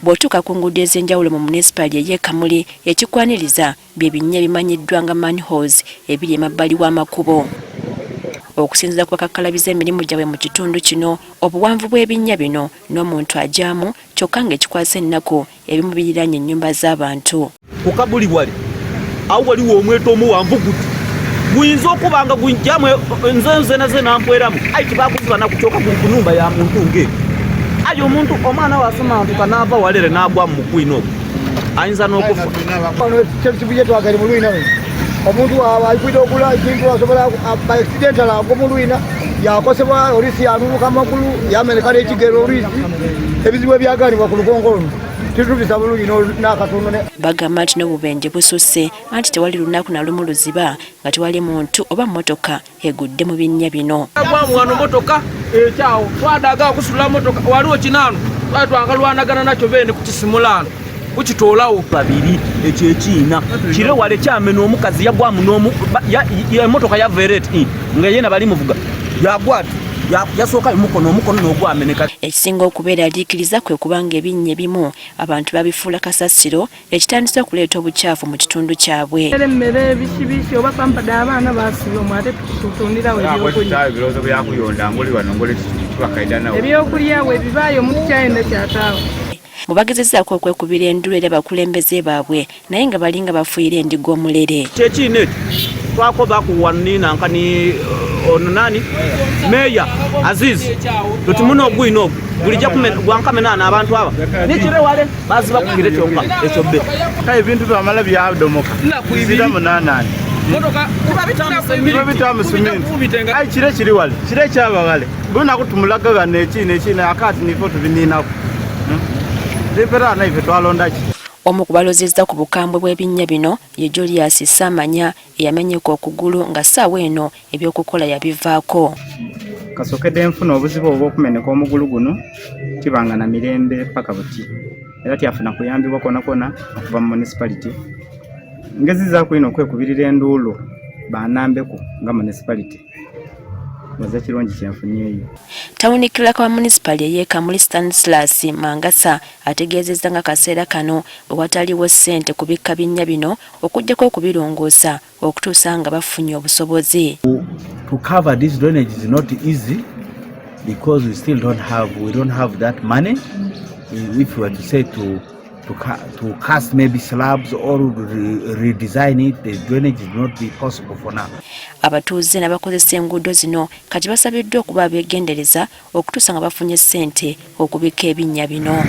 bw'otuuka ku nguudo ez'enjawulo mu munisipali ey'e Kamuli ekikwaniriza bye binnya bimanyiddwa nga manholes ebiri emabbali w'amakubo. Okusinziira ku bakakkalabiza emirimu gyabwe mu kitundu kino, obuwanvu bw'ebinnya bino n'omuntu ajaamu kyokka ng'ekikwasa ennaku ebimu biriraanye ennyumba z'abantu. Ku Kabuli wali awo waliwo omweta omuwanvu guti guyinza okuba nga gunjamu nze naze nampweramu ayi tibakuziba nakucooka ku nnumba ya muntu ng'eyo. Ayi omuntu omwana wasoma ntuka n'ava walere n'agwa mu mukwino ogwo ayinza n'okufa. Kyekibuje twagali mu lwina omuntu alikwida okula ekintu asobola by accidental agwa mu lwina yakosebwa olisi yanunuka amakulu yameneka n'ekigero olisi ebizibu ebyaganibwa ku lukongolo titubisa bulungi n'akatundu. Bagamba nti n'obubenje bususse anti tewali lunaku na lumu luziba nga tewali muntu oba mmotoka egudde mu binnya bino. Wano motoka ekyawo twadaga okusula motoka waliwo kinaano twali twangalwanagana nakyo beene ku kisimulaano ukitoolawo babiri ekyo ekiina kire wale kyamena omukazi yagwamu n'omu emotoka ya veret nga yena bali muvuga yagwatu yasooka omukono n'ogwameneka. Ekisinga okubeera aliikiriza kwe kubanga ebinnya ebimu abantu babifuula kasasiro ekitandise okuleeta obukyafu mu kitundu kyabwe. Emmere ebisibisi oba pampada abaana basiba omwate tutundirawo ebyokulya we bibaayo omuntu kyayenda kyataawo. Mubagezezaako okwekubira endulu eri abakulembeze baabwe naye nga balinga bafuuyira endiga omulere. Kyekiine twakoba kuwanina nkani ono nani meya Aziz tuti muno ogwino ogwo bulijja gwankamenana abantu aba nikire wale baziba kugire kyonka ekyo bbe kale ebintu byamala byadomoka zira munanani motoka kuba bitamusimenti ayi kire kiri wale kire kyaba wale buna kutumulaga nekina akati nifo tubininako zipera na ife twalondaki. Omu kubalozezza ku bukambwe bw'ebinnya bino ye Julius Samanya eyamenyeka okugulu nga ssaawa eno ebyokukola yabivaako. Kasokedde enfuna obuzibu obw'okumeneka omugulu guno tibanga na mirembe paka buti era tyafuna kuyambibwa kona okuva mu municipality. Ngezi zakulina okwekubirira enduulu banambeku nga municipality waza kirungi kyenfunyeeyo. Tawuni kiraka wa municipali ey'e Kamuli Stanislas Mangasa ategeezezza nga kaseera kano bwewataliwo ssente kubikka binnya bino okuggyako okubirongoosa okutuusa nga bafunye obusobozi. To cover this drainage is not easy because we don't have that money. If we were to say to cast maybe slabs or redesign it, the drainage is not be possible for now. Abatuuze n'abakozesa enguudo zino kati basabiddwa okuba abeegendereza okutuusa nga bafunye ssente okubika ebinnya bino.